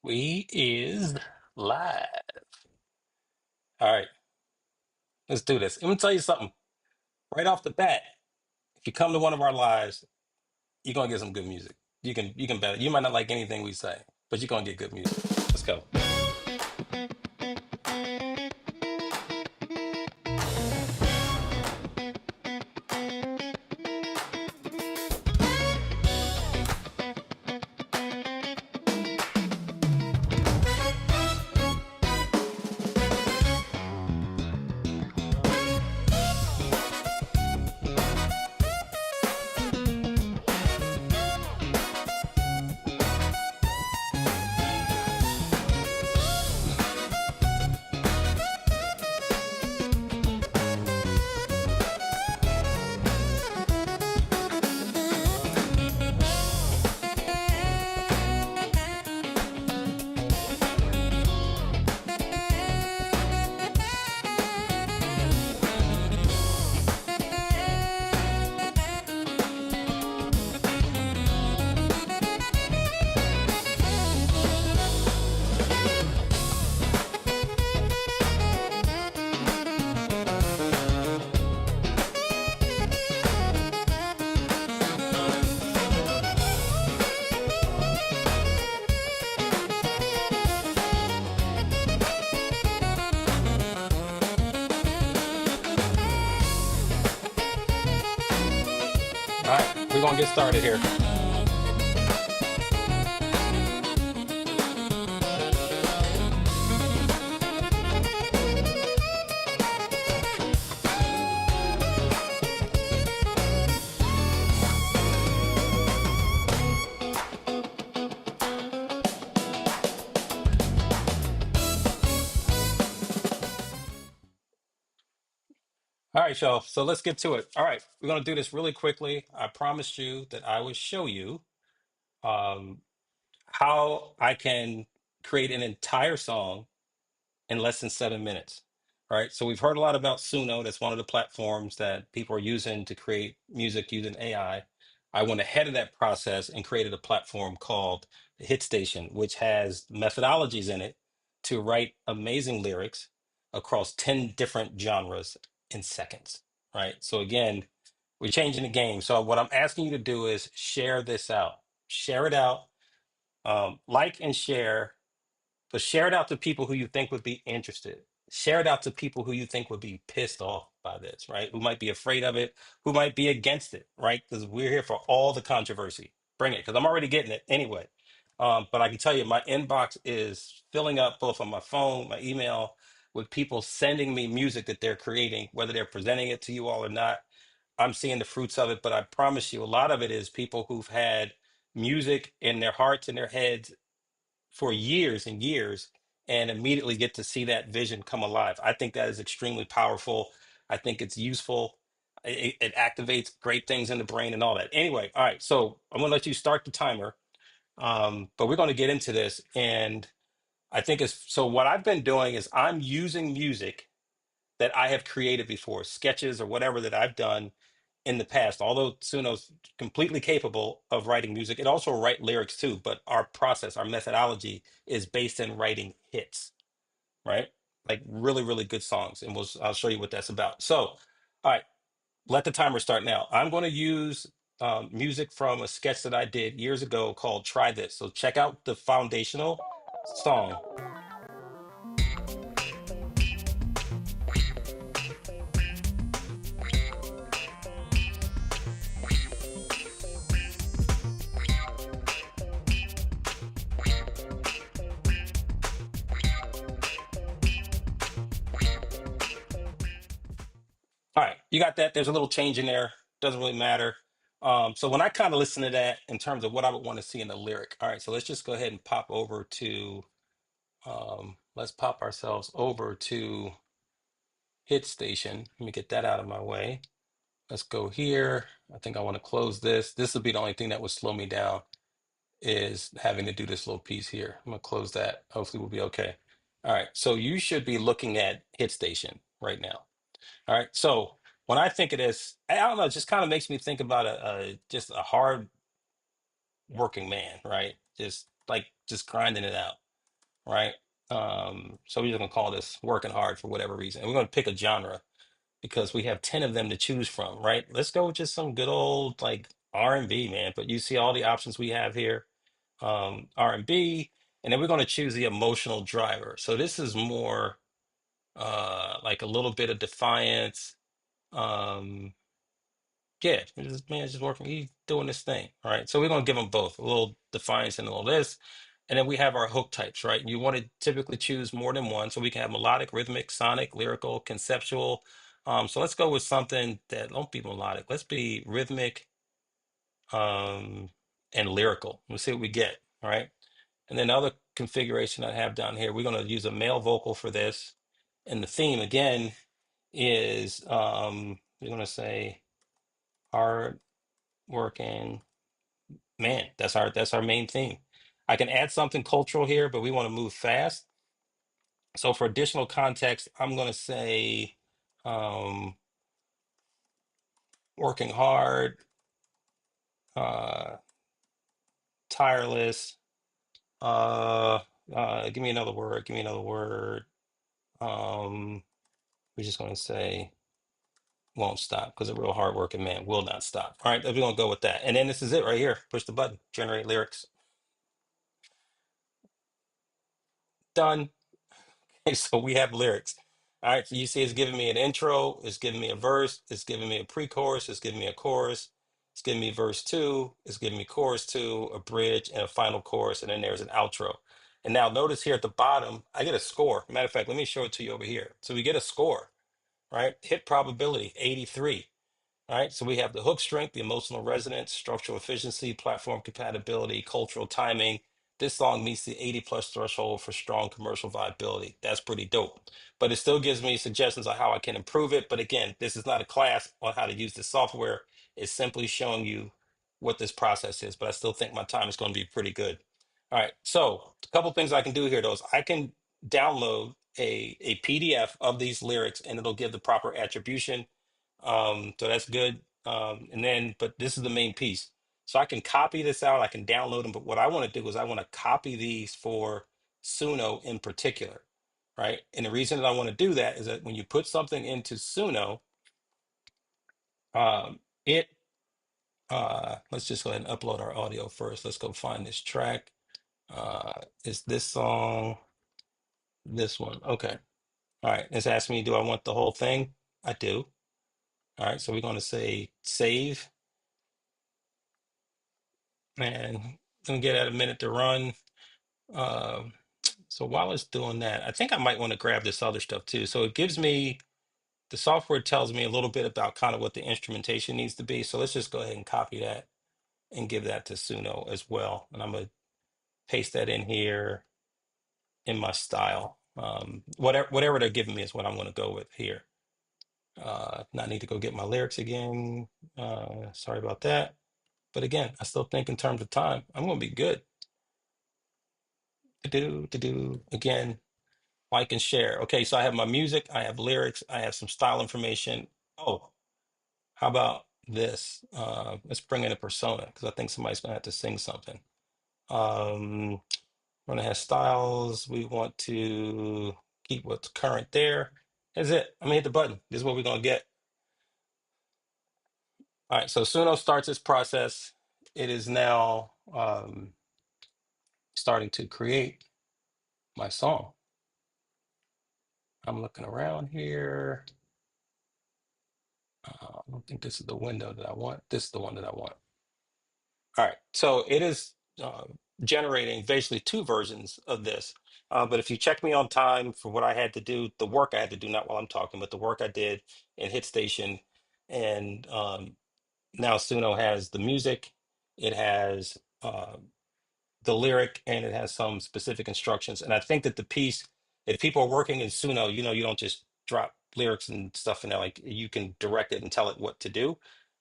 We is live. All right, let's do this. Let me tell you something right off the bat. If you come to one of our lives, you're gonna get some good music. You can bet it. You might not like anything we say, but you're gonna get good music. Let's go. All right, we're gonna get started here. All right, y'all. So let's get to it. All right, we're gonna do this really quickly. I promised you that I would show you um, how I can create an entire song in less than 7 minutes. Right. So we've heard a lot about SUNO. That's one of the platforms that people are using to create music using AI. I went ahead of that process and created a platform called the Hit Station, which has methodologies in it to write amazing lyrics across 10 different genres in seconds. Right. So again, we're changing the game. So what I'm asking you to do is share this out. Share it out. Like and share, but share it out to people who you think would be interested. Share it out to people who you think would be pissed off by this, right? Who might be afraid of it, who might be against it, right? Because we're here for all the controversy. Bring it, because I'm already getting it anyway. But I can tell you, my inbox is filling up both on my phone, my email, with people sending me music that they're creating, whether they're presenting it to you all or not. I'm seeing the fruits of it, but I promise you, a lot of it is people who've had music in their hearts and their heads for years and years and immediately get to see that vision come alive. I think that is extremely powerful. I think it's useful. It activates great things in the brain and all that. Anyway, all right. So I'm going to let you start the timer, but we're going to get into this. And I think it's so what I've been doing is I'm using music that I have created before, sketches or whatever that I've done in the past. Although Suno's completely capable of writing music, it also write lyrics too. But our process, our methodology is based in writing hits, right? Like really, really good songs, and I'll show you what that's about. So, all right, let the timer start now. I'm going to use music from a sketch that I did years ago called "Try This." So check out the foundational song. All right, you got that. There's a little change in there. Doesn't really matter. So when I kind of listen to that in terms of what I would want to see in the lyric. All right, so let's just go ahead and pop over to let's pop ourselves over to Hit Station. Let me get that out of my way. Let's go here. I think I want to close this. This would be the only thing that would slow me down is having to do this little piece here. I'm gonna close that. Hopefully we'll be okay. All right, so you should be looking at Hit Station right now. All right. So when I think of this, I don't know, it just kind of makes me think about a just a hard working man, right? Just like just grinding it out. right? So we're just gonna call this working hard for whatever reason. And we're gonna pick a genre because we have 10 of them to choose from, right? Let's go with just some good old like R&B, man. But you see all the options we have here, R&B, and then we're going to choose the emotional driver. So this is more like a little bit of defiance. Um, yeah, this man's just working, he's doing this thing. All right. So we're going to give them both a little defiance and a little this. And then we have our hook types, right? You want to typically choose more than one. So we can have melodic, rhythmic, sonic, lyrical, conceptual. So let's go with something that don't be melodic. Let's be rhythmic and lyrical. We'll see what we get. All right. And then the other configuration I have down here, we're going to use a male vocal for this. And the theme again is we're going to say hard working man. That's our main theme. I can add something cultural here, but we want to move fast. So for additional context, I'm going to say um, working hard, uh, tireless. Uh, Give me another word. Give me another word. Um, we're just going to say won't stop because a real hardworking man will not stop. All right, we're going to go with that. And then this is it right here. Push the button, generate lyrics. Done. Okay, so we have lyrics. All right, so you see it's giving me an intro, it's giving me a verse, it's giving me a pre-chorus, it's giving me a chorus, it's giving me verse two, it's giving me chorus two, a bridge, and a final chorus, and then there's an outro. And now notice here at the bottom, I get a score. Matter of fact, let me show it to you over here. So we get a score, right? Hit probability, 83. All right, so we have the hook strength, the emotional resonance, structural efficiency, platform compatibility, cultural timing. This song meets the 80 plus threshold for strong commercial viability. That's pretty dope. But it still gives me suggestions on how I can improve it. But again, this is not a class on how to use the software. It's simply showing you what this process is. But I still think my time is going to be pretty good. All right, so a couple things I can do here, though, is I can download a PDF of these lyrics and it'll give the proper attribution, so that's good. And then, but this is the main piece. So I can copy this out, I can download them, but what I want to do is I want to copy these for Suno in particular, right? And the reason that I want to do that is that when you put something into Suno, it let's just go ahead and upload our audio first. Let's go find this track. Is this song this one? Okay. All right. It's asking me, do I want the whole thing? I do. All right. So we're going to say save. And gonna get at a minute to run. Um, so while it's doing that, I think I might want to grab this other stuff too. So it gives me, the software tells me a little bit about kind of what the instrumentation needs to be. So let's just go ahead and copy that and give that to Suno as well. And I'm gonna paste that in here in my style. Whatever they're giving me is what I'm gonna go with here. Not need to go get my lyrics again. Sorry about that. But again, I still think in terms of time, I'm gonna be good. To do again, like and share. Okay, so I have my music, I have lyrics, I have some style information. Oh, how about this? Let's bring in a persona because I think somebody's gonna have to sing something. We're gonna have styles. We want to keep what's current there. That's it. I'm gonna hit the button. This is what we're gonna get. All right, so Suno starts this process. It is now starting to create my song. I'm looking around here. I don't think this is the window that I want. This is the one that I want. All right. So it is generating basically two versions of this. But if you check me on time for what I had to do, the work I had to do, not while I'm talking, but the work I did in Hit Station, and now Suno has the music, it has the lyric, and it has some specific instructions. And I think that the piece, if people are working in Suno, you don't just drop lyrics and stuff in there. Like you can direct it and tell it what to do.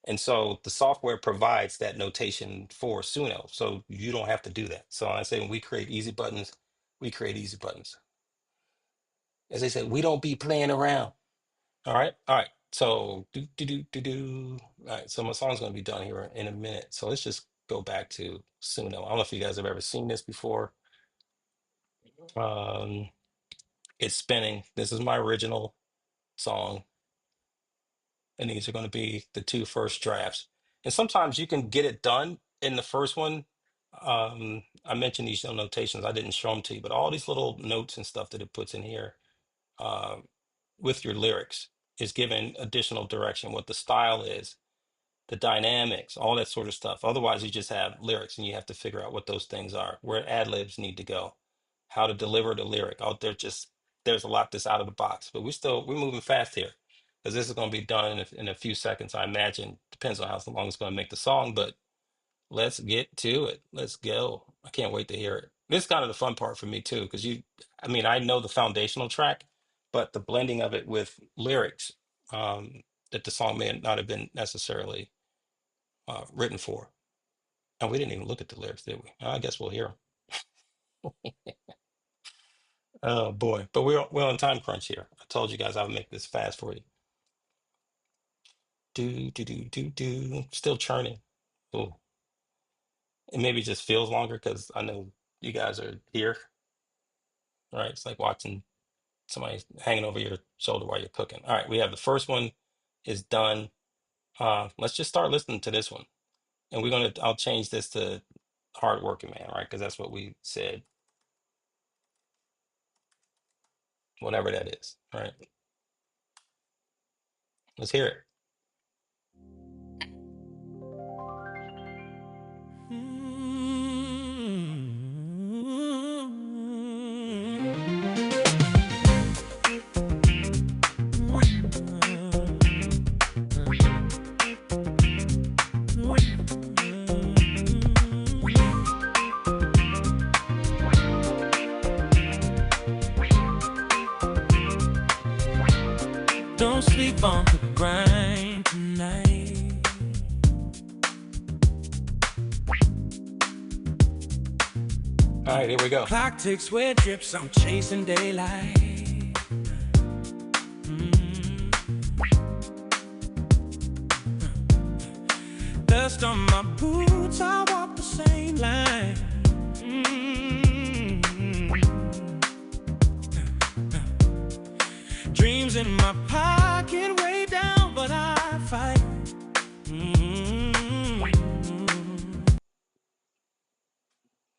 And so the software provides that notation for Suno. So you don't have to do that. So I say when we create easy buttons, we create easy buttons. As they said, we don't be playing around. All right. All right. So do do do do do. All right. So my song's gonna be done here in a minute. So let's just go back to Suno. I don't know if you guys have ever seen this before. Um, it's spinning. This is my original song, and these are going to be the two first drafts. And sometimes you can get it done in the first one. I mentioned these notations. I didn't show them to you, but all these little notes and stuff that it puts in here uh, with your lyrics is giving additional direction, what the style is, the dynamics, all that sort of stuff. Otherwise, you just have lyrics and you have to figure out what those things are, where ad libs need to go, how to deliver the lyric. Out there, just there's a lot that's out of the box, but we're moving fast here because this is going to be done in a few seconds, I imagine. Depends on how long it's going to make the song, but let's get to it. Let's go. I can't wait to hear it. This is kind of the fun part for me too, because I mean, I know the foundational track, but the blending of it with lyrics that the song may not have been necessarily written for. And we didn't even look at the lyrics, did we? I guess we'll hear them. Oh boy, but we're on time crunch here. I told you guys I would make this fast for you. Do do do do do. Still churning. Oh, it maybe just feels longer because I know you guys are here, right? It's like watching somebody hanging over your shoulder while you're cooking. All right, we have the first one is done. Let's just start listening to this one, and I'll change this to hard working man, right? Because that's what we said, whatever that is, right? Let's hear it. Don't sleep on the grind tonight. All right, here we go. Clock ticks, sweat drips, I'm chasing daylight. Dust on my boots, I walk the same line. Dreams in my pocket, way down, but I fight.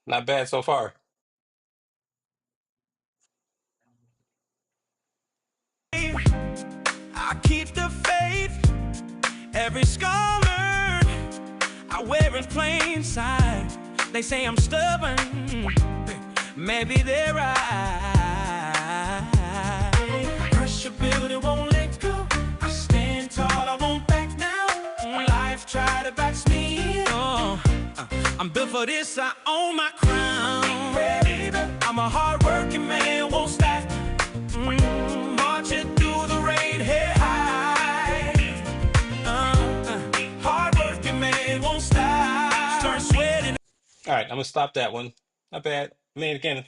Not bad so far. I keep the faith, every scar learned, I wear in plain sight. They say I'm stubborn, maybe they're right. Pressure building, won't let go. I stand tall, I won't back now. Life try to box me in. Oh, I'm built for this, I own my crown. Baby, I'm a hard-working man, won't stop. Marching through the rain, head high. Hard-working man, won't stop. Start sweating. All right, I'm gonna stop that one. Not bad. I mean, again,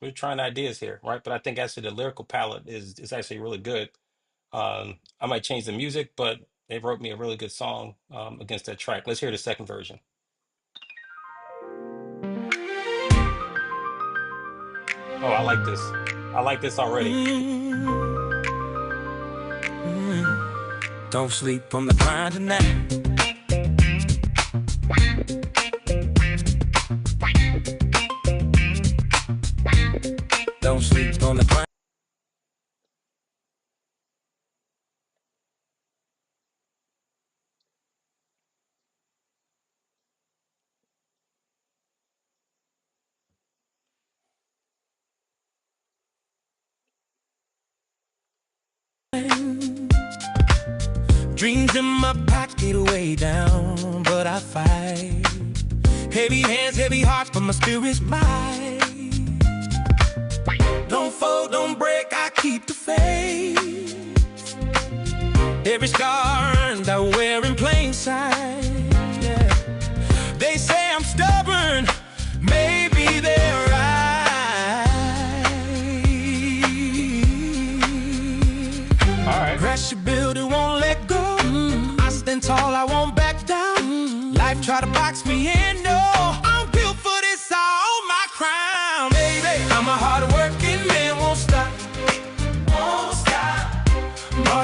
we're trying ideas here, right? But I think actually the lyrical palette is actually really good. I might change the music, but they wrote me a really good song against that track. Let's hear the second version. Oh, I like this. I like this already. Don't sleep on the grind tonight. Don't sleep on the grind. Dreams in my pocket way down, but I fight. Heavy hands, heavy hearts, but my spirit's light. Don't fold, don't break, I keep the faith. Every scar earned, I wear in plain sight. Yeah. They say I'm stubborn, maybe they're right. All right. Pressure building, won't let go. I stand tall, I won't back down. Life try to box me in, no. I'm built for this, I own my crown, baby. I'm a hard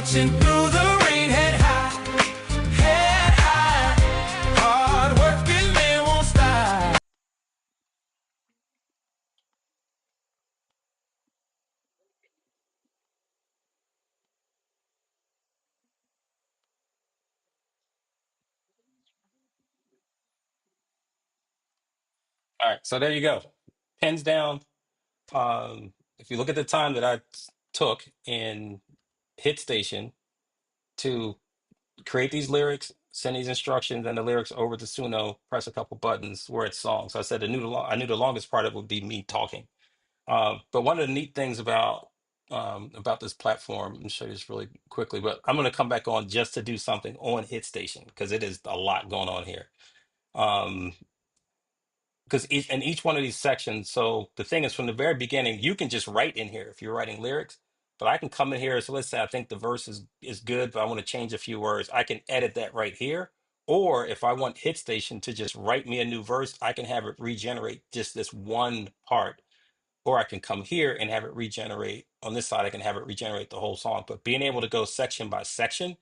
marching through the rain, head high. Hard working men won't stop. All right, so there you go. Pens down. If you look at the time that I took in Hit Station to create these lyrics, send these instructions and the lyrics over to Suno, press a couple buttons where it's songs. So I said I knew the longest part of it would be me talking. But one of the neat things about this platform, let me show you this really quickly, but I'm going to come back on just to do something on Hit Station because it is a lot going on here. Um, because each one of these sections, so the thing is from the very beginning, you can just write in here if you're writing lyrics, but I can come in here. So let's say I think the verse is good, but I want to change a few words. I can edit that right here. Or if I want Hit Station to just write me a new verse, I can have it regenerate just this one part. Or I can come here and have it regenerate on this side. I can have it regenerate the whole song. But being able to go section by section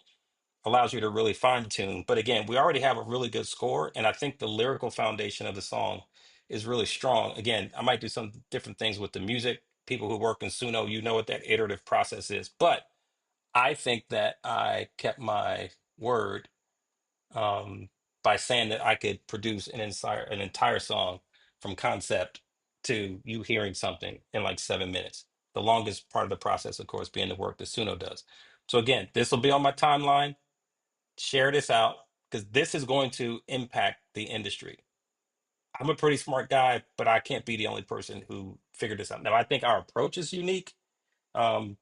allows you to really fine tune. But again, we already have a really good score, and I think the lyrical foundation of the song is really strong. Again, I might do some different things with the music. People who work in Suno, you know what that iterative process is. But I think that I kept my word by saying that I could produce an entire song from concept to you hearing something in like 7 minutes. The longest part of the process, of course, being the work that Suno does. So again, this will be on my timeline. Share this out because this is going to impact the industry. I'm a pretty smart guy, but I can't be the only person who figured this out. Now, I think our approach is unique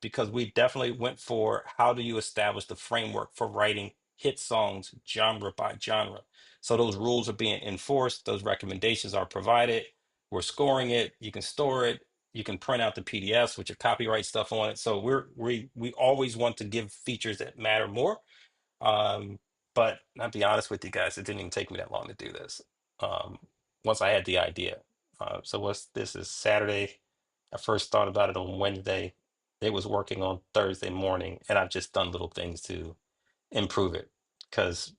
because we definitely went for how do you establish the framework for writing hit songs genre by genre. So those rules are being enforced, those recommendations are provided, we're scoring it, you can store it, you can print out the PDFs with your copyright stuff on it. So we always want to give features that matter more. But I'll be honest with you guys, it didn't even take me that long to do this. Um, once I had the idea. So what's this is Saturday. I first thought about it on Wednesday. They was working on Thursday morning, and I've just done little things to improve it. Because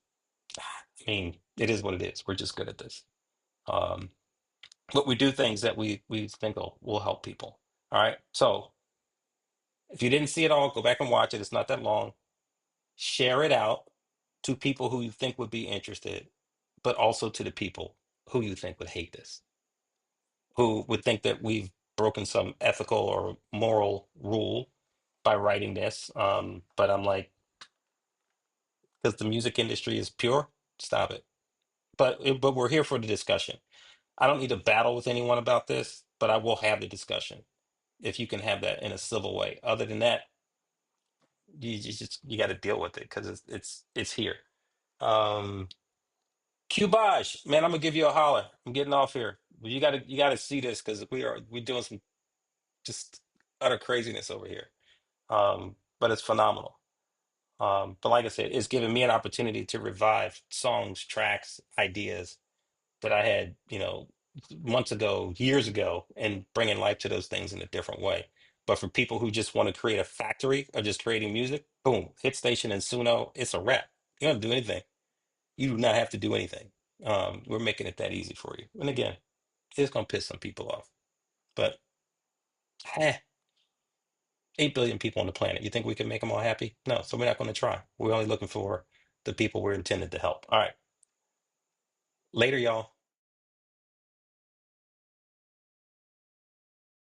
I mean, it is what it is. We're just good at this. Um, but we do things that we think will help people. All right. So if you didn't see it all, go back and watch it. It's not that long. Share it out to people who you think would be interested, but also to the people who you think would hate this, who would think that we've broken some ethical or moral rule by writing this. But I'm like, because the music industry is pure, stop it. But we're here for the discussion. I don't need to battle with anyone about this, but I will have the discussion if you can have that in a civil way. Other than that, you got to deal with it because it's here. Um, Cubage, man, I'm gonna give you a holler. I'm getting off here. But you gotta see this because we're doing some just utter craziness over here. But it's phenomenal. But like I said, it's given me an opportunity to revive songs, tracks, ideas that I had, months ago, years ago, and bringing life to those things in a different way. But for people who just want to create a factory of just creating music, boom, Hit Station and Suno, it's a wrap. You don't have to do anything. You do not have to do anything. We're making it that easy for you. And again, it's gonna piss some people off. But eh, 8 billion people on the planet. You think we can make them all happy? No, so we're not gonna try. We're only looking for the people we're intended to help. All right. Later, y'all.